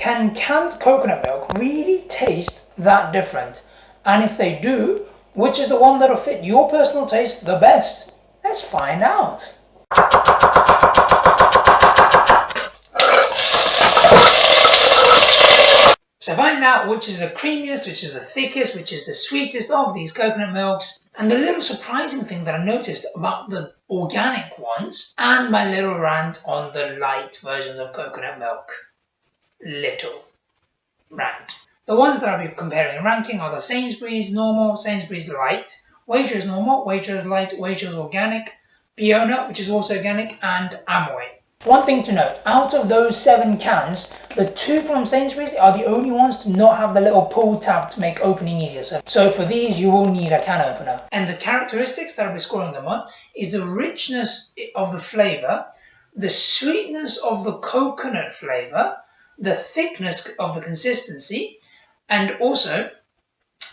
Can canned coconut milk really taste that different? And if they do, which is the one that'll fit your personal taste the best? Let's find out. So find out which is the creamiest, which is the thickest, which is the sweetest of these coconut milks. And the little surprising thing that I noticed about the organic ones and my little rant on the light versions of coconut milk. Little rant. The ones that I'll be comparing and ranking are the Sainsbury's normal, Sainsbury's light, Waitrose normal, Waitrose light, Waitrose organic, Biona, which is also organic, and Amoy. One thing to note, out of those 7 cans, the 2 from Sainsbury's are the only ones to not have the little pull tab to make opening easier. So for these, you will need a can opener. And the characteristics that I'll be scoring them on is the richness of the flavour, the sweetness of the coconut flavour, the thickness of the consistency, and also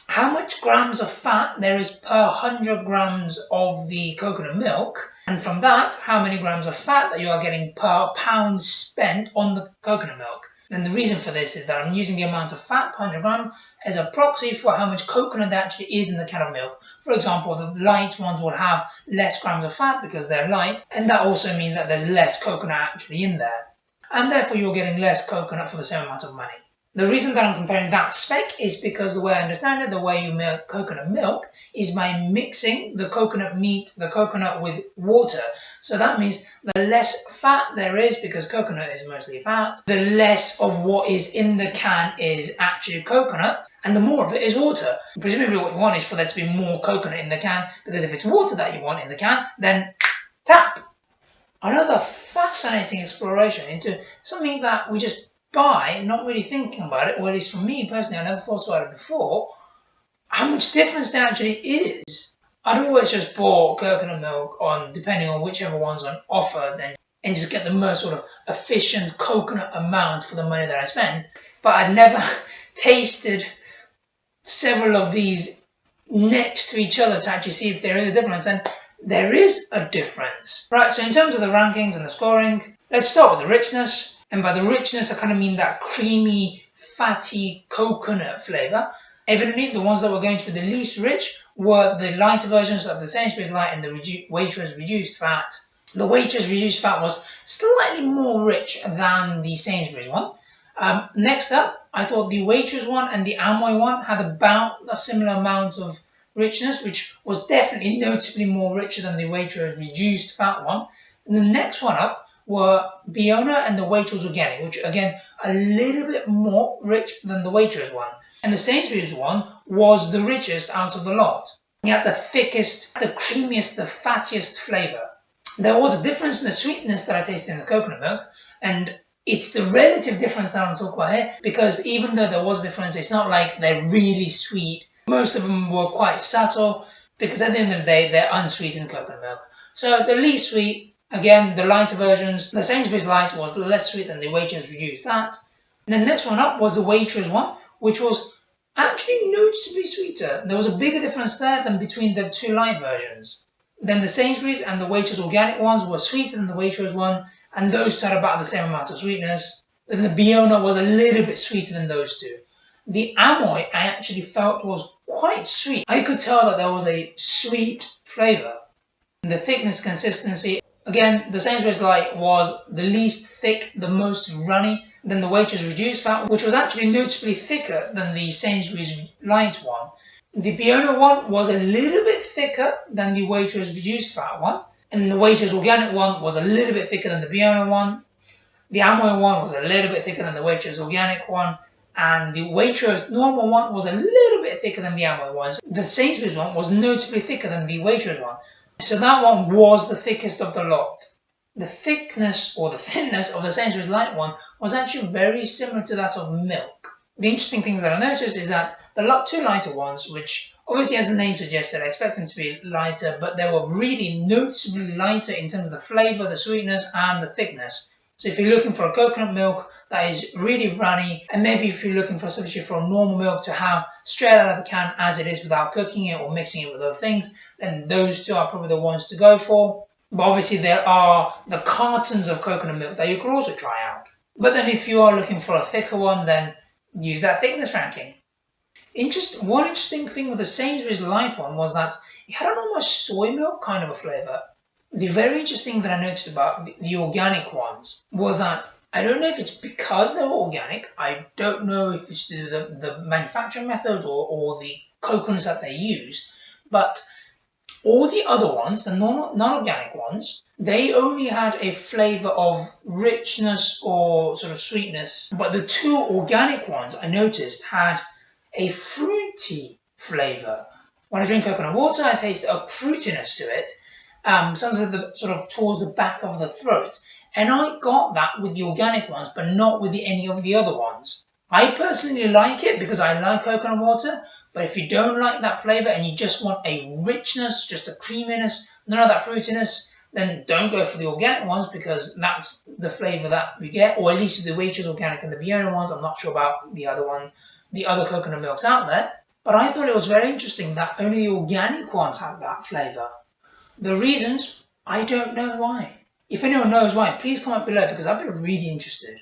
how much grams of fat there is per 100 grams of the coconut milk, and from that, how many grams of fat that you are getting per pound spent on the coconut milk. And the reason for this is that I'm using the amount of fat per 100 gram as a proxy for how much coconut there actually is in the can of milk. For example, the light ones will have less grams of fat because they're light, and that also means that there's less coconut actually in there. And therefore you're getting less coconut for the same amount of money. The reason that I'm comparing that spec is because the way I understand it, the way you make coconut milk is by mixing the coconut meat, the coconut with water. So that means the less fat there is, because coconut is mostly fat, the less of what is in the can is actually coconut, and the more of it is water. Presumably what you want is for there to be more coconut in the can, because if it's water that you want in the can, then tap. Another fascinating exploration into something that we just buy, not really thinking about it, or at least for me personally, I never thought about it before, how much difference there actually is. I'd always just bought coconut milk on, depending on whichever one's on offer, then and just get the most sort of efficient coconut amount for the money that I spend. But I'd never tasted several of these next to each other to actually see if there is a difference, and there is a difference. Right, so in terms of the rankings and the scoring, let's start with the richness. And by the richness, I kind of mean that creamy, fatty coconut flavour. Evidently, the ones that were going to be the least rich were the lighter versions of the Sainsbury's Light and the Waitrose Reduced Fat. The Waitrose Reduced Fat was slightly more rich than the Sainsbury's one. Next up, I thought the Waitrose one and the Amoy one had about a similar amount of richness, which was definitely noticeably more richer than the Waitrose Reduced Fat one. And the next one up were Biona and the Waitrose Organic, which again, a little bit more rich than the Waitrose one. And the Sainsbury's one was the richest out of the lot. You had the thickest, the creamiest, the fattiest flavour. There was a difference in the sweetness that I tasted in the coconut milk, and it's the relative difference that I'm talking about here, because even though there was a difference, it's not like they're really sweet. Most of them were quite subtle, because at the end of the day, they're unsweetened coconut milk. So the least sweet, again, the lighter versions, the Sainsbury's Light was less sweet than the Waitrose Reduced Fat. And the next one up was the Waitrose one, which was actually noticeably sweeter. There was a bigger difference there than between the 2 light versions. Then the Sainsbury's and the Waitrose Organic ones were sweeter than the Waitrose one, and those two had about the same amount of sweetness. Then the Biona was a little bit sweeter than those two. The Amoy I actually felt was quite sweet. I could tell that there was a sweet flavour. The thickness, consistency, again, the Sainsbury's Light was the least thick, the most runny, than the Waitrose Reduced Fat, which was actually noticeably thicker than the Sainsbury's Light one. The Biona one was a little bit thicker than the Waitrose Reduced Fat one, and the Waitrose Organic one was a little bit thicker than the Biona one. The Amoy one was a little bit thicker than the Waitrose Organic one, and the Waitrose normal one was a little bit thicker than the Amoy one. The Sainsbury's one was noticeably thicker than the Waitrose one. So that one was the thickest of the lot. The thickness or the thinness of the Sainsbury's Light one was actually very similar to that of milk. The interesting things that I noticed is that the 2 lighter ones, which obviously as the name suggested, I expect them to be lighter, but they were really noticeably lighter in terms of the flavour, the sweetness and the thickness. So if you're looking for a coconut milk that is really runny, and maybe if you're looking for a substitute for a normal milk to have straight out of the can as it is without cooking it or mixing it with other things, then those 2 are probably the ones to go for. But obviously there are the cartons of coconut milk that you could also try out. But then if you are looking for a thicker one, then use that thickness ranking. One interesting thing with the Sainsbury's light one was that it had an almost soy milk kind of a flavour. The very interesting thing that I noticed about the organic ones were that I don't know if it's because they were organic, I don't know if it's the manufacturing methods or the coconuts that they use, but all the other ones, the non-organic ones, they only had a flavour of richness or sort of sweetness. But the two organic ones I noticed had a fruity flavour. When I drink coconut water, I taste a fruitiness to it, sort of towards the back of the throat. And I got that with the organic ones, but not with any of the other ones. I personally like it because I like coconut water, but if you don't like that flavour and you just want a richness, just a creaminess, none of that fruitiness, then don't go for the organic ones because that's the flavour that we get, or at least with the Waitrose organic and the Biona ones. I'm not sure about the other coconut milks out there, but I thought it was very interesting that only the organic ones had that flavour. The reasons, I don't know why. If anyone knows why, please comment below because I'd be really interested.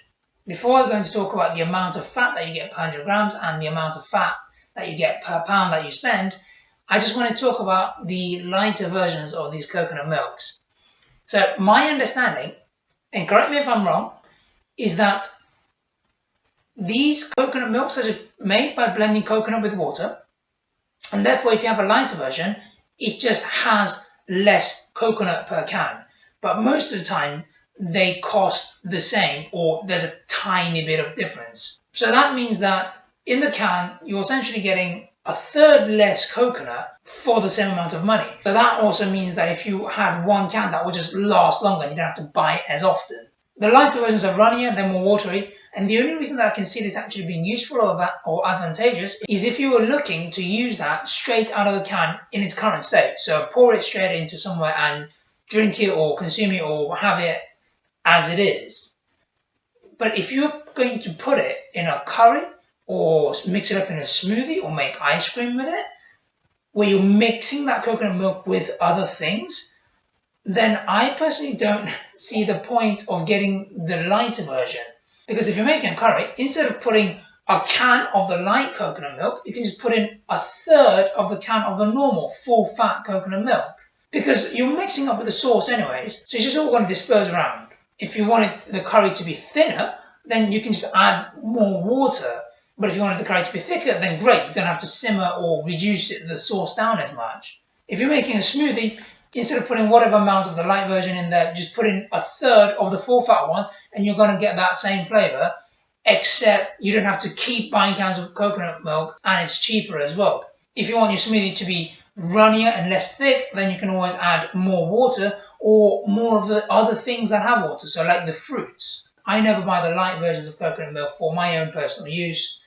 Before I go into talk about the amount of fat that you get per 100 grams and the amount of fat that you get per pound that you spend, I just want to talk about the lighter versions of these coconut milks. So my understanding, and correct me if I'm wrong, is that these coconut milks are made by blending coconut with water, and therefore if you have a lighter version, it just has less coconut per can. But most of the time, they cost the same, or there's a tiny bit of difference. So that means that in the can, you're essentially getting a third less coconut for the same amount of money. So that also means that if you had one can, that would just last longer and you don't have to buy it as often. The lighter versions are runnier, they're more watery, and the only reason that I can see this actually being useful or advantageous is if you were looking to use that straight out of the can in its current state. So pour it straight into somewhere and drink it or consume it or have it as it is. But if you're going to put it in a curry or mix it up in a smoothie or make ice cream with it, where you're mixing that coconut milk with other things, then I personally don't see the point of getting the lighter version. Because if you're making a curry, instead of putting a can of the light coconut milk, you can just put in a third of the can of the normal full fat coconut milk. Because you're mixing up with the sauce anyways, so it's just all going to disperse around. If you wanted the curry to be thinner, then you can just add more water. But if you wanted the curry to be thicker, then great, you don't have to simmer or reduce the sauce down as much. If you're making a smoothie, instead of putting whatever amount of the light version in there, just put in a third of the full fat one and you're going to get that same flavour, except you don't have to keep buying cans of coconut milk and it's cheaper as well. If you want your smoothie to be runnier and less thick, then you can always add more water or more of the other things that have water, so like the fruits. I never buy the light versions of coconut milk for my own personal use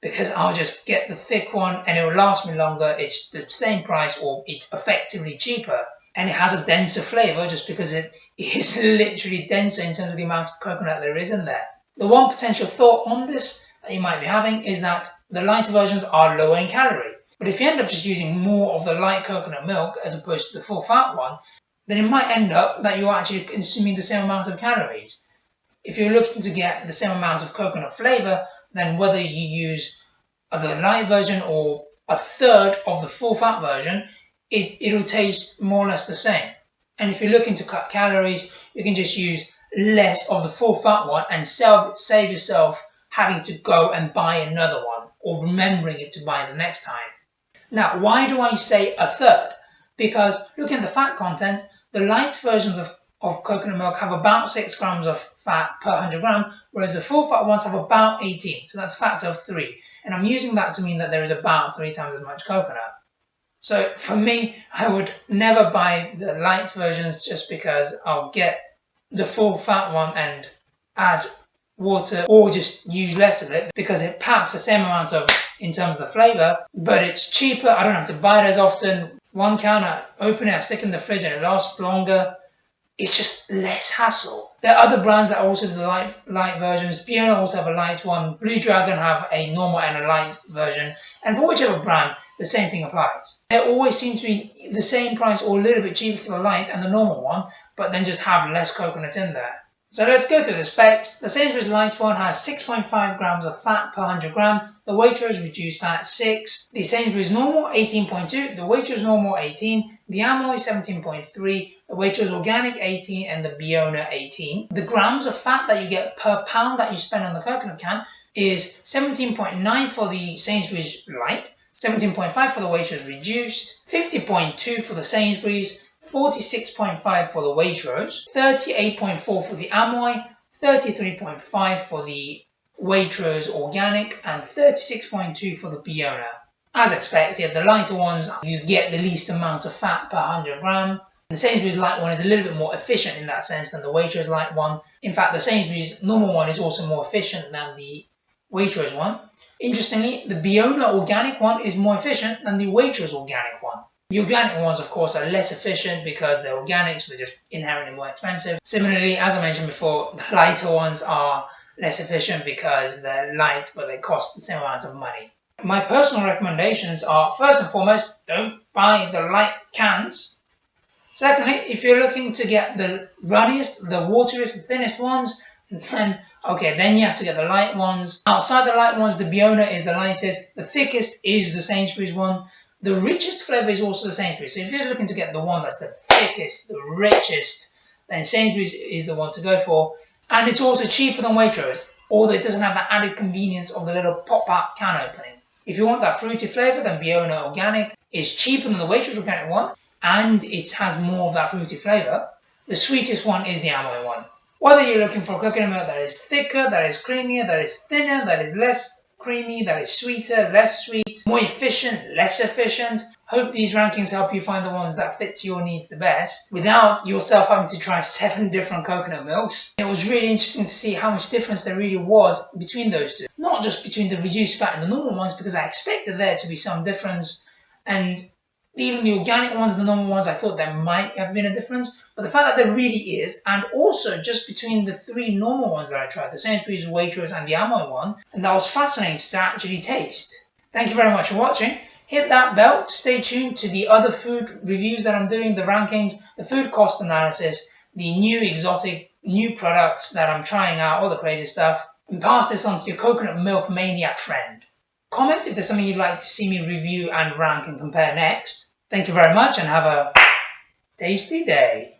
because I'll just get the thick one and it will last me longer. It's the same price or it's effectively cheaper. And it has a denser flavour just because it is literally denser in terms of the amount of coconut there is in there. The one potential thought on this that you might be having is that the lighter versions are lower in calorie. But if you end up just using more of the light coconut milk as opposed to the full fat one, then it might end up that you're actually consuming the same amount of calories. If you're looking to get the same amount of coconut flavour, then whether you use the light version or a third of the full fat version, it'll taste more or less the same. And if you're looking to cut calories, you can just use less of the full fat one and save yourself having to go and buy another one or remembering it to buy the next time. Now, why do I say a third? Because looking at the fat content, the light versions of coconut milk have about 6 grams of fat per 100 gram, whereas the full fat ones have about 18. So that's a factor of 3. And I'm using that to mean that there is about 3 times as much coconut. So for me, I would never buy the light versions just because I'll get the full fat one and add water or just use less of it because it packs the same amount in terms of the flavour, but it's cheaper. I don't have to buy it as often. One can, I open it, I stick it in the fridge and it lasts longer. It's just less hassle. There are other brands that also do the light versions. Biona also have a light one. Blue Dragon have a normal and a light version. And for whichever brand, the same thing applies. They always seem to be the same price or a little bit cheaper for the light and the normal one, but then just have less coconut in there. So let's go through the specs. The Sainsbury's Light one has 6.5 grams of fat per 100 gram. The Waitrose reduced fat 6. The Sainsbury's normal 18.2. The Waitrose normal 18. The Amoy 17.3. The Waitrose organic 18 and the Biona 18. The grams of fat that you get per pound that you spend on the coconut can is 17.9 for the Sainsbury's Light, 17.5 for the Waitrose reduced, 50.2 for the Sainsbury's, 46.5 for the Waitrose, 38.4 for the Amoy, 33.5 for the Waitrose Organic, and 36.2 for the Biona. As expected, the lighter ones, you get the least amount of fat per 100 gram. The Sainsbury's Light one is a little bit more efficient in that sense than the Waitrose Light one. In fact, the Sainsbury's normal one is also more efficient than the Waitrose one. Interestingly, the Biona Organic one is more efficient than the Waitrose Organic one. The organic ones, of course, are less efficient because they're organic, so they're just inherently more expensive. Similarly, as I mentioned before, the lighter ones are less efficient because they're light, but they cost the same amount of money. My personal recommendations are, first and foremost, don't buy the light cans. Secondly, if you're looking to get the runniest, the wateriest, the thinnest ones, then you have to get the light ones. Outside the light ones, the Biona is the lightest. The thickest is the Sainsbury's one. The richest flavour is also the Sainsbury's. So if you're looking to get the one that's the thickest, the richest, then Sainsbury's is the one to go for. And it's also cheaper than Waitrose, although it doesn't have that added convenience of the little pop-out can opening. If you want that fruity flavour, then Biona Organic is cheaper than the Waitrose Organic one, and it has more of that fruity flavour. The sweetest one is the Amoy one. Whether you're looking for coconut milk that is thicker, that is creamier, that is thinner, that is less creamy, that is sweeter, less sweet, more efficient, less efficient. Hope these rankings help you find the ones that fit your needs the best without yourself having to try 7 different coconut milks. It was really interesting to see how much difference there really was between those two. Not just between the reduced fat and the normal ones, because I expected there to be some difference, and even the organic ones and the normal ones, I thought there might have been a difference, but the fact that there really is, and also just between the 3 normal ones that I tried, the Sainsbury's, Waitrose and the Amoy one, and that was fascinating to actually taste. Thank you very much for watching. Hit that bell to stay tuned to the other food reviews that I'm doing, the rankings, the food cost analysis, the new exotic, new products that I'm trying out, all the crazy stuff, and pass this on to your coconut milk maniac friend. Comment if there's something you'd like to see me review and rank and compare next. Thank you very much and have a tasty day.